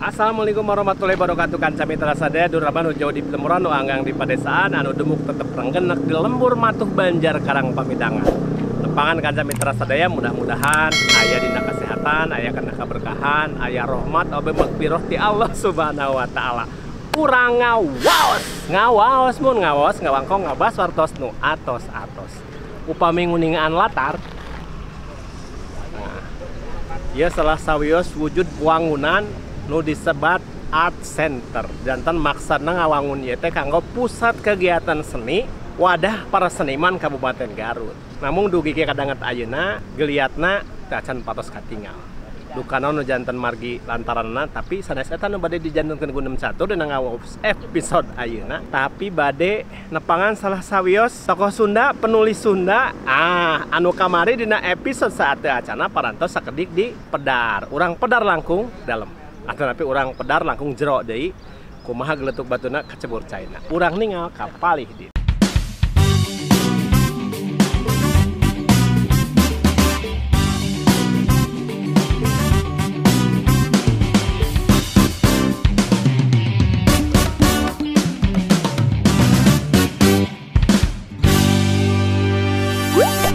Assalamualaikum warahmatullahi wabarakatuh. Kanca mitra sadaya duraban jauh di Pelemuran anggang di padesaan anu demuk tetep renggenek di lembur matuh Banjar Karang Pamidangan. Lepangan kanca mitra sadaya mudah-mudahan aya dina kesehatan, aya kana keberkahan, aya rahmat obe magfirah ti Allah Subhanahu wa taala. Urang ngawaos mun ngawas ngawangkong ngabas wartos nu atos-atos. Upami nguningaan latar. Nah, ieu salah sawios wujud wangunan nu disebat art center. Jantan maksudna ngawangun ieu teh kanggo pusat kegiatan seni wadah para seniman Kabupaten Garut. Namun dugi ke kadanget ayeuna geliatna teu acan patos katinggal. Dukana nu jantan margi lantaranna tapi sanes eta nu bade dijantunkeun ku 61 dina ngawas episode ayeuna tapi bade nepangan salah sawios tokoh Sunda, penulis Sunda anu kamari dina episode saat teu acana parantos sakedik di Pedar. Urang Pedar langkung dalem. Atau tapi orang Pedar langkung jero deui kumaha geletuk batuna kecebur caina. Urang ningal kapalih di.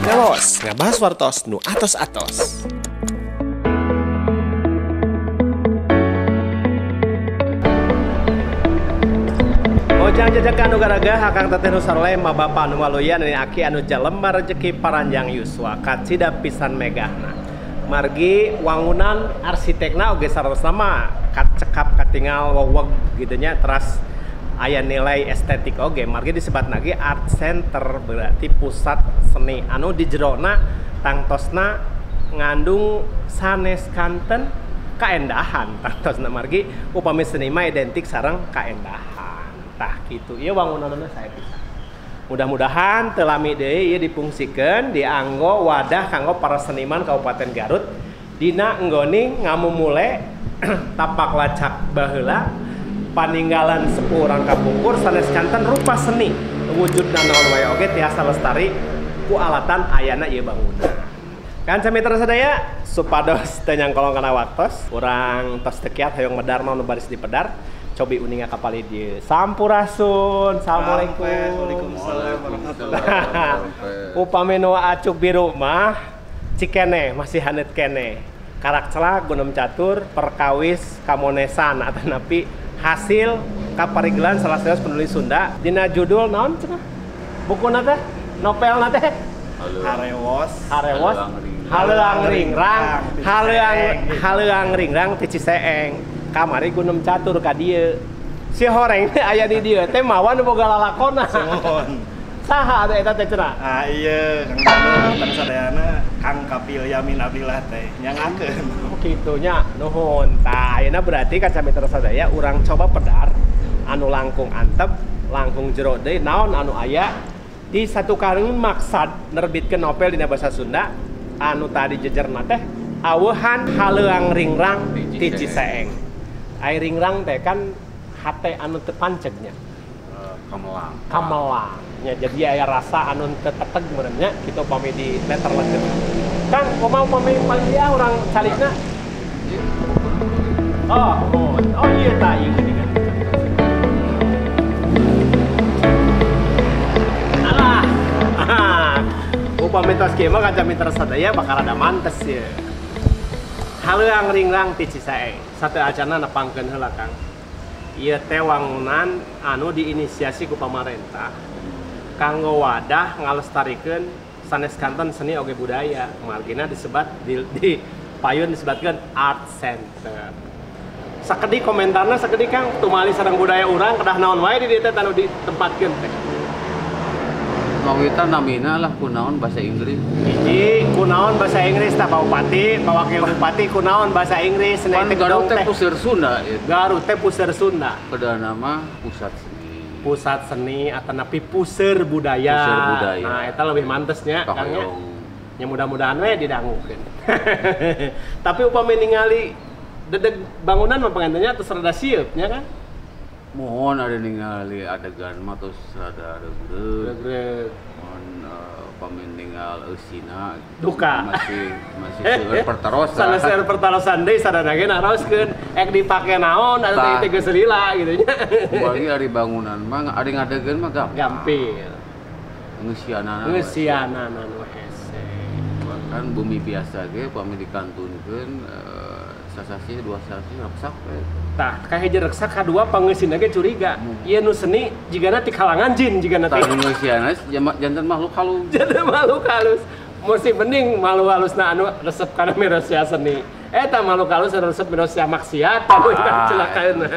Ngalos ngabahas wartos nu atos-atos. Ojang jajakan anu garaga hakang teteh nu sarole ma bapa anu waluyan ini aki anu jalembar rezeki paranjang yuswa kacida pisan megahna. Margi wangunan arsitekna oge saresna mah kacekap katingal weweg gitu nya teras aya nilai estetik oge. Margi disebat lagi art center berarti pusat seni anu di jerona tangtosna ngandung sanes kanten kaendahan. Tangtosna margi upami seni mah identik sareng kaendahan. Tah gitu, iya wangunanna saya bisa. Mudah-mudahan teu lami deui ieu dipungsikeun dianggo wadah kanggo para seniman Kabupaten Garut dina enggoni ngamumule tapak lacak baheula paninggalan sepuh urang kapungkur sanes canten rupa seni wujudna naon wae oge tiasa lestari ku alatan ayana ieu bangunan. Kanca mitra sadaya supados teu nyangkolong kana waktos urang tos teu kiat hoyong medar nu baris di Pedar. Cobi uninga kapali dia. Sampurasun. Assalamualaikum. Waalaikumsalam warahmatullahi wabarakatuh. Upami nu acuk biru mah cikene masih hanet kene. Karak celak gunem catur perkawis kamonesan atau napi hasil kaparigelan salah satu penulis Sunda dina judul naon cenah? Bukuna teh? Novelna teh? Harewos. Haleuang ringrang ti Ciseeng. Kamari gunem catur ka dieu. Si horeng teh aya di dieu teh mawan boga lalakonna. Sumohon. Saha eta teh cenah? Ieu Kang Danu sadayana Kang Kapil Yamin Abillah teh nyangakeun. Kitu nya nuhun. Tah ayeuna berarti kaca mitra sadaya urang coba Pedar anu langkung antep, langkung jero deui naon anu aya di satu karung maksad nerbitkeun novel dina basa Sunda anu tadi jejerna teh Aweuhan Haleuang Ringrang ti Ciseeng. Ai ringrang teh kan hate anu teu pancegnya. Kamelang. Ya jadi aya rasa anu teu teteg meureunnya kitu upami di letter leungeun. Kang, kumaha upami panggih urang calikna? Oh iya tah ieu geuningan. Alah. Upami tos kieu mah kaca mitra sadaya bakal ada mantes ya. Haleuang ringrang ti Ciseeng. Satu acana nepangkeun heula Kang. Ieu teh wangunan anu diinisiasi ku pamarentah kanggo wadah ngalestarikeun sanes kanten seni oge budaya. Margina disebat di payun disebutkeun art center. Sakedik komentarna sakedik Kang tumali sareng budaya urang kedah naon wae di dieu teh anu ditempatkeun teh. Mawita namina lah kunaon bahasa Inggris. Hiji kunaon bahasa Inggris tah Bupati, Wakil Bupati kunaon bahasa Inggris Pan Garut teh puseur Sunda ieu. Garut teh puseur Sunda. Pada nama pusat seni. Pusat seni atau napi puseur budaya. Puseur budaya. Nah, eta lebih mantesnya Kang nya. Ya mudah-mudahan we didangukeun. Tapi upami ningali dedeg bangunan mah pangantennya terus rada sieup nya kan. Mohon ada ningali adegan mah terus rada regreg. Mohon pemeninggal Eusina Duka. masih seueur pertarosan. Sanes seueur pertarosan deui sadana ge naroskeun ek dipake naon atuh teh geus lila gitu nya. Bagi ari bangunan mah ari ngadegeun mah Gampil. Ngeusianana nu hese. kan bumi biasa ge pami dikantunkeun sasasi dua sasasi rusak we. Tah kahiji reksak kadua pangeusina ge curiga. Ieu nu seni jigana ti kalangan jin jigana teh. Tah ngeusiana janten makhluk halus. Jadi makhluk halus. Mesti mending makhluk halusna anu resep kana mirosia seni. Eta makhluk halus resep mirosia maksiat anu celakaeuna.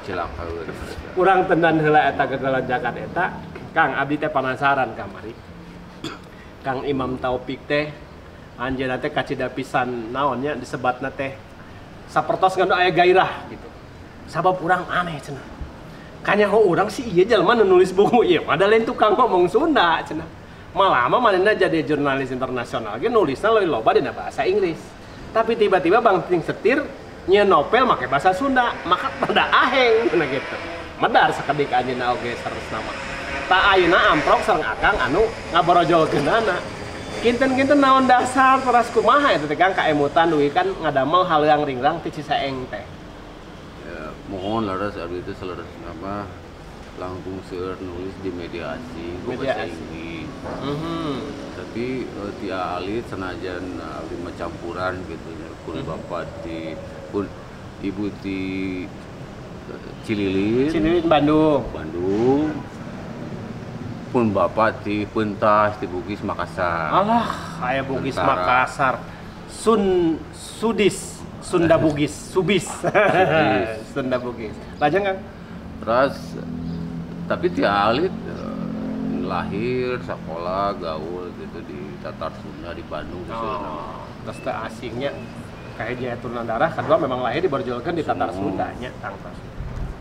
Celakaeun. Kurang tenan heula eta gegalajakan eta. Kang abdi teh penasaran kamari. Kang Imam Taufik teh anjeunna teh kacida pisan naonnya disebatna teh sapertos nganu aya gairah gitu. Sabab urang aneh cenah. Kanyaho urang sih ieu jelema nu nulis buku ieu ada lain tukang ngomong Sunda cenah. Malah mah manehna jadi jurnalis internasional ge nulisna leuwih loba dina bahasa Inggris. Tapi tiba-tiba Bang Ting Setir nyieun novel make bahasa Sunda, maka pada aheng cenah gitu. Medar sakedik anjeunna oge saresna mah. Ta ayeuna amprok sareng akang anu ngaborojolkeunana. Kinten-kinten naon dasar teras kumaha eta teh Kang kaemutan dugi kan ngadamel haleang ringrang ti Ciseeng teh. Ya, mohon laras abdi itu seleres nama langkung seueur nulis di media asing ku bahasa Inggris. Tapi tia alit senajan abdi mah campuran gitu nya kun bapak di kun ibu di Cililin Bandung. Pun bapak di Pentas di Bugis Makassar. Alah, aya Bugis Makassar. Sunda Bugis, Subis. Sunda Bugis. Lajeng Kang. Terus tapi dia alit lahir, sekolah, gaul gitu di Tatar Sunda di Bandung gitu. Terus teh asingnya kayak turunan darah kedua memang lahir diborjolkeun di Tatar Sunda nya Kang.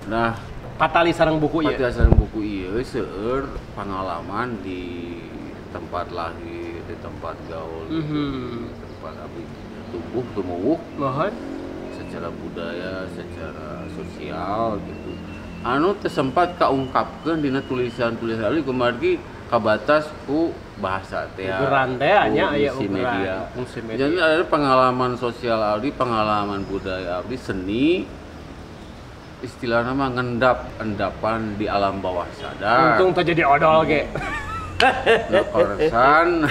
Nah, patali sareng buku ieu. Patali sareng buku ieu seueur pengalaman di tempat lahir, di tempat gaul, di tempat abdi tumbuh tumuwuh. Mohon Secara budaya, secara sosial gitu. Anu teu sempat kaungkapkeun dina tulisan-tulisan abdi kumargi kabatas ku bahasa teh. Ugeran teh nya aya media. Jadi ada pengalaman sosial abdi, pengalaman budaya abdi, seni istilahnya mah endapan di alam bawah sadar. Untung teu jadi odol ge. Nah, koresan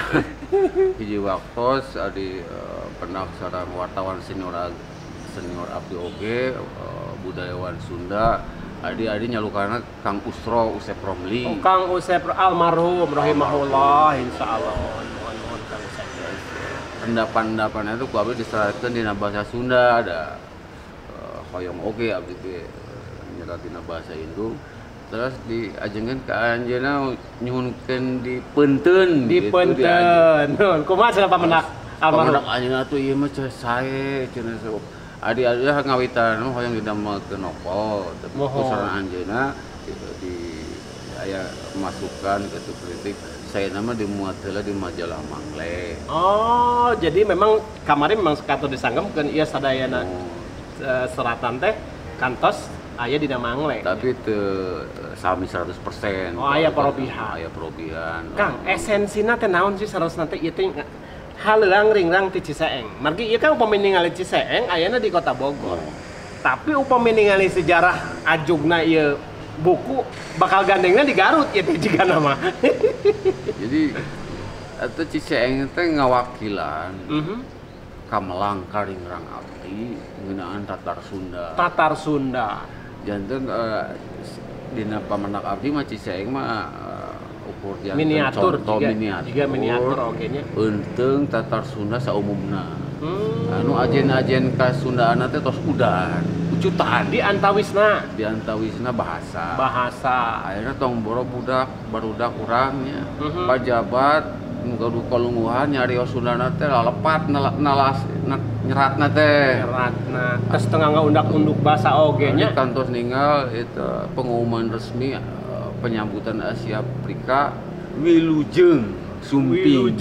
hiji waktos adi pernah sareng wartawan senior abdi oge budayawan Sunda adi nyalukana Kang Usro Usep Romli. Oh, Kang Usep almarhum rahimahullah insyaallah. Mohon Kang Usep. Endapan-endapan itu ku abdi diserahkeun dina bahasa Sunda ada hoyong oge abdi teh nyeratina bahasa Indo. Terus diajengeun ka anjeunna nyuhunkeun dipeunteun Nun kumaha cenah pamendak almarhum anjeunna tuh ieu mah sae cenah adi-adi ngawitan mah hoyong didamelkeun novel tapi kusaran anjeunna di aya masukan gitu kritik saya nama dimuat heula di majalah Mangle. Oh, jadi memang kamari memang sekatu disanggempkeun ieu sadayana seratan teh kantos aya dina Mangle. Tapi teu sami 100%. Oh, aya parobihan. Aya parobihan. Kang, esensina teh naon sih sarosna teh ieu teh haleang ringrang ti Ciseeng. Margi ieu kan upami ningali Ciseeng ayana di Kota Bogor. Tapi upami ningali sejarah ajugna ieu buku bakal gandengna di Garut ieu teh jigana mah. Jadi atuh Ciseeng teh ngawakilan Kamelang Karingrang abdi ngeunaan Tatar Sunda. Tatar Sunda. Janten dina pamendak abdi mah Ciseeng mah ukur janten miniatur contoh miniatur oge nya. Eunteng Tatar Sunda saumumna. Anu ajen-ajen ka Sundaana teh tos udan, ucutan Di antawisna bahasa. Akhirnya tong boro barudak urangnya. Pajabat ngadu kalungguhan nyarios Sundana teh lalepat nalas nyeratna teh. Terus tengah ngaundak-unduk bahasa oge nya. Kantos ninggal itu pengumuman resmi penyambutan Asia Afrika Wilujeng Sumping.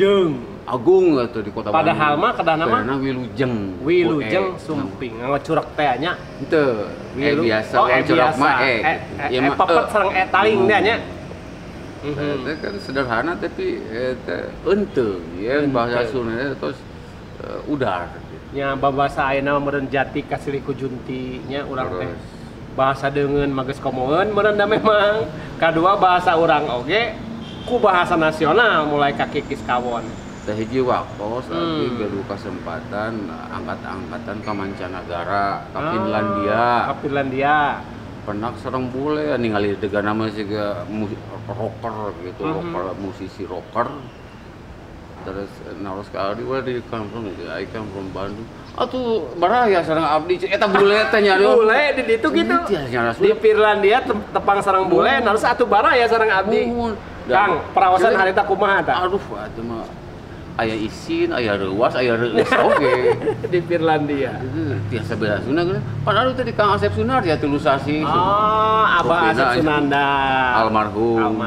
Agung atuh di Kota Bandung. Padahal mah kadana mah Wilujeng Sumping. Ngacurek teh nya. Henteu. Biasa curak mah pepet sareng taling teh nya. Saya teh kan sederhana tapi teh enteng ya bahasa Sunda terus udar gitu. Nya babasa ayeuna meureun jati kasilih ku junti nya urang teh. Bahasa deungeun mages komoeun meureun da memang. Kadua bahasa urang oge ku bahasa nasional mulai ka kikis kawon. Teh hiji waktu lagi gaduh kesempatan angkat-angkatan ke mancanagara ke Finlandia. Ka Finlandia. Pernah sareng bule ningali degana mah siga rocker gitu, rocker musisi rocker. Terus naros kali we di kampung itu, I come from Bandung. Atuh baraya sareng abdi eta bule teh nyari. Bule di ditu gitu. Di Finlandia tepang sareng bule, naros atuh baraya sareng abdi. Kang, perawasan harita kumaha tah? Aduh, atuh mah aya isin, aya reuas, aya reueus oge. Di Finlandia. Tiasa beda Sunda kan. Padahal teh di Kang Asep Sunar ya tuluh sasi. Oh, Abah Asep Sunanda. Almarhum.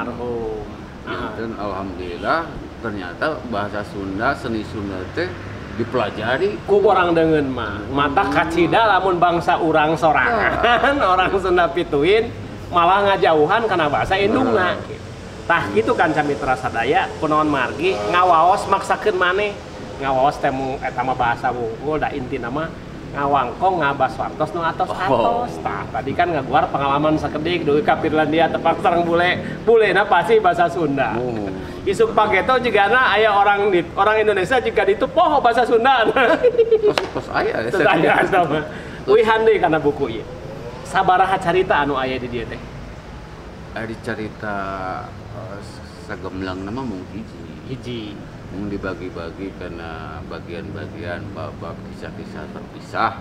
Dan alhamdulillah ternyata bahasa Sunda, seni Sunda teh dipelajari ku orang deungeun mah. Mata kacida lamun bangsa urang sorangan, orang Sunda pituin malah ngajauhan karena bahasa indungna. Tah gitu kan Camitra Sadaya kunaon margi ngawaos maksakeun maneh ngawaos teh eta mah bahasa wungkul da intina mah ngawangkong ngabaswartos nu atos-atos. Tah tadi kan ngaguar pengalaman sakedik dugi ka Finlandia tepang sareng bulena pasti bahasa Sunda. Isuk pageto jigana aya orang Indonesia juga ditu poho bahasa Sunda. Tos aya Tos aya eta mah. Uihan deui kana buku ieu. Sabaraha carita anu aya di dieu teh? Ari carita sagemlang nama mung hiji mung dibagi-bagi karena bagian-bagian bab kisah-kisah terpisah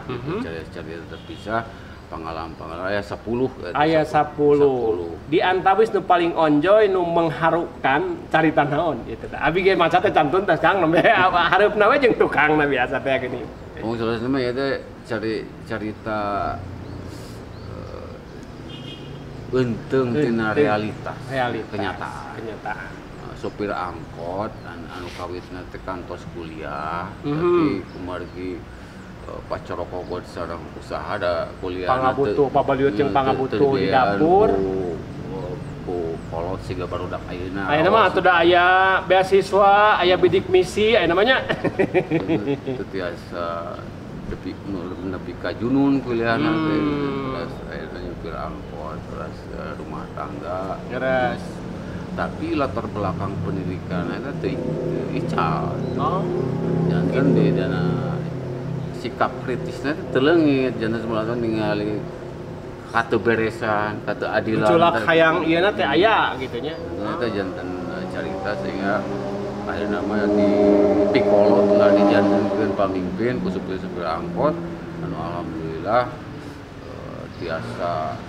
cerita terpisah pengalaman-pengalaman aya 10 aya 10 di antawis nu paling onjoy nu mengharukan carita naon gitu abi ge maca teh cantun teh Kang nembe hareupna we jeung tukangna biasa teh gini mung salasna mah ya teh carita enteng tina realitas kenyataan sopir angkot anu kawitna teh kantos kuliah tapi kumargi pacorokogod sareng usaha da kuliah pangabutuh pabaliut jeung pangabutuh di dapur ku kolot siga barudak ayeuna mah atuh da aya beasiswa aya bidik misi aya namanya teu tiasa nepi ka junun kuliahna teh terus ayeuna nyupir angkot terus rumah tangga beres tapi latar belakang pendidikan eta teh ical jangan di dana sikap kritisnya teh teu leungit jangan semulana ningali katu beresan katu adilan culak hayang ieu teh aya gitu nya eta janten carita sehingga akhirnya mah di pikolot lah dijantenkeun pamimpin ku supir-supir angkot anu alhamdulillah tiasa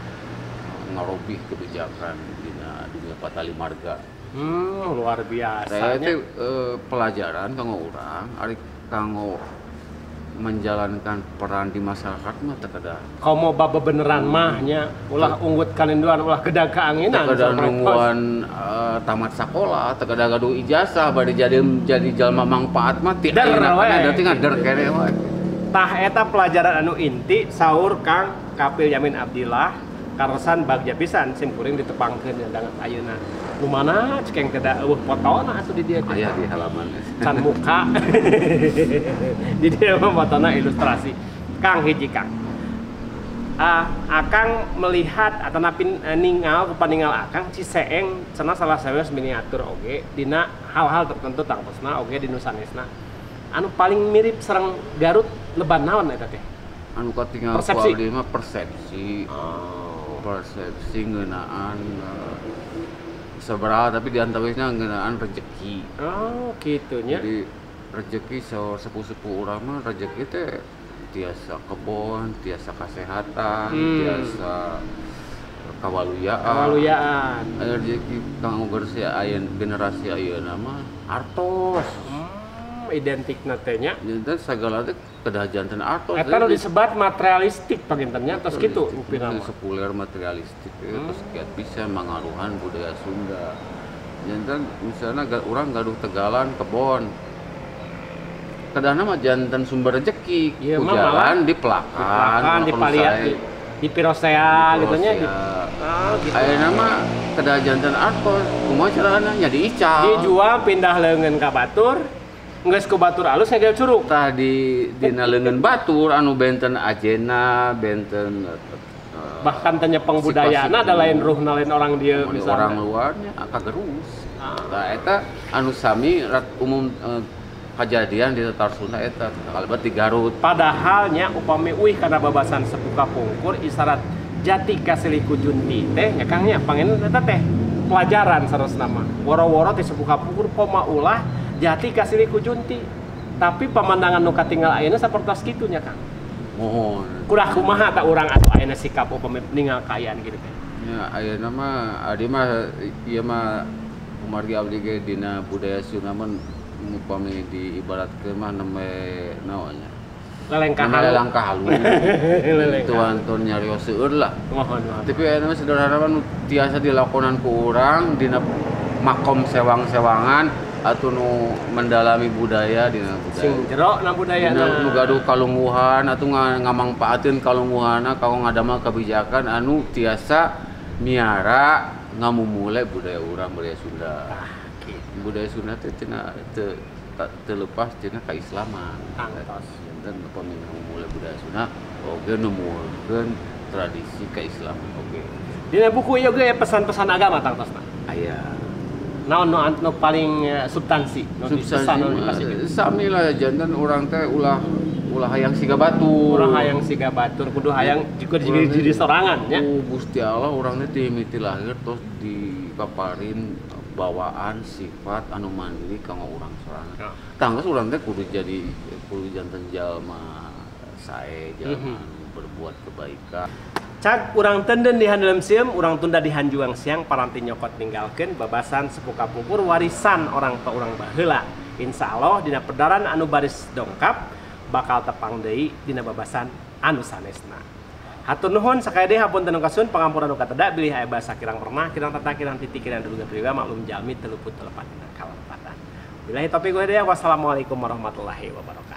ngarobih kebijakan dina dunia patali marga. Luar biasa. Saya teh pelajaran kanggo urang ari kanggo menjalankan peran di masyarakat mah teu kada komo baba beneran mah nya ulah unggut kalenduan ulah gedag kaanginan teu kada nungguan tamat sakola teu kada gaduh ijazah bade jadi jalma manfaat mah ti ayeuna da teh ngader kene we. Tah eta pelajaran anu inti saur Kang Kapil Yamin Abdillah karosan bagja pisan sim kuring ditepangkeun dangan ayeuna. Lumana cekeng kada eueuh fotona atuh di dieu teh. Aya di halaman. Can muka. Di dieu mah fotona ilustrasi. Kang hiji Kang. Akang melihat atau napin ningal kepaningal Akang Ciseeng cenah salah sanes miniatur oge dina hal-hal tertentu tangtosna oge di nusanesna. Anu paling mirip sareng Garut leban naon eta teh? Anu katingal ku abdi mah persepsi. Persepsi ngeunaan sabaraha tapi di antawisna ngeunaan rezeki. Oh, kitu nya. Jadi rezeki saur sepuh-sepuh urang mah rezeki teh tiasa kebon, tiasa kesehatan, tiasa kawaluyaan. Rezeki kang bersih aya generasi ayeuna mah artos. Identikna teh nya. Janten sagala teh kedah janten artos. Eta nu disebat materialistik pagintennya tos kitu upina mah. Sekuler materialistik terus kiat bisa mangaruhan budaya Sunda. Janten misalnya urang gaduh tegalan kebon. Kadana mah janten sumber rezeki. Ku jalan di pelakan, di paliat di pirosea gitu nya. Ayeuna mah kedah jantan artos kumaha carana nya diical dijual pindah leungeun ka batur geus ku batur alus ngegel curug tah dina leungeun batur anu benten ajena benten bahkan tanya pengbudayana ada lain ruhna lain orang dia orang luarnya kagerus tah eta anu sami umum kejadian di Tatar Sunda eta kalebat di Garut padahal nya upami uih kana babasan sepuh kapungkur isarat jati kasiliku junti teh nya Kang nya pangen eta teh pelajaran sarosna mah woro-woro ti sepuh kapungkur poma ulah jati kasiliku junti tapi pemandangan nu katinggal ayeuna sapertos kitu nya Kang mohon kudah kumaha tak urang atuh ayeuna sikap upami ninggal kaayaan gitu teh ya ayeuna mah adi mah ieu mah kumargi abdi ge dina budaya Sunda mah upami diibaratkeun mah nembe naonnya leleng kahalu tuan nyarios seueur lah mohon tapi ayeuna mah sederhana mah tiasa dilakonan ku urang dina makom sewang-sewangan atuh nu mendalami budaya dina budaya sing jero na budayana nu gaduh kalungguhan atuh ngamangpaatkeun kalungguhanna kanggo ngadamel kebijakan anu tiasa miara ngamumule budaya urang budaya Sunda budaya Sunda teh cenah teu lepas cenah kaislaman dan pemina ngamumule budaya Sunda oge numulkeun tradisi kaislaman oge dina buku ieu ge pesan-pesan agama tangtosna aya naon nu paling substansi sami lah jantan urang teh ulah hayang siga batur urang hayang siga batur kudu hayang juga jadi sorangan nya Gusti Allah urang teh timiti lahir terus dipaparin bawaan sifat anu mandiri kanggo urang sorangan tanggas urang teh kudu jantan jalma sae jalma berbuat kebaikan cak urang tenden di handelem sieum urang tunda di hanjuang siang paranti nyokot ninggalkeun babasan sepuh kapungkur warisan orang tua urang baheula insyaallah dina pedaran anu baris dongkap bakal tepang deui dina babasan anu sanesna hatur nuhun sakaya deui hapunten kasun pangampuran nu kateda bilih aya basa kirang pernah kirang tata kirang titik kirang dudugan priwa maklum jalmi teu luput telepat dina kalepatan billahi taufiq wa hidayah wassalamualaikum warahmatullahi wabarakatuh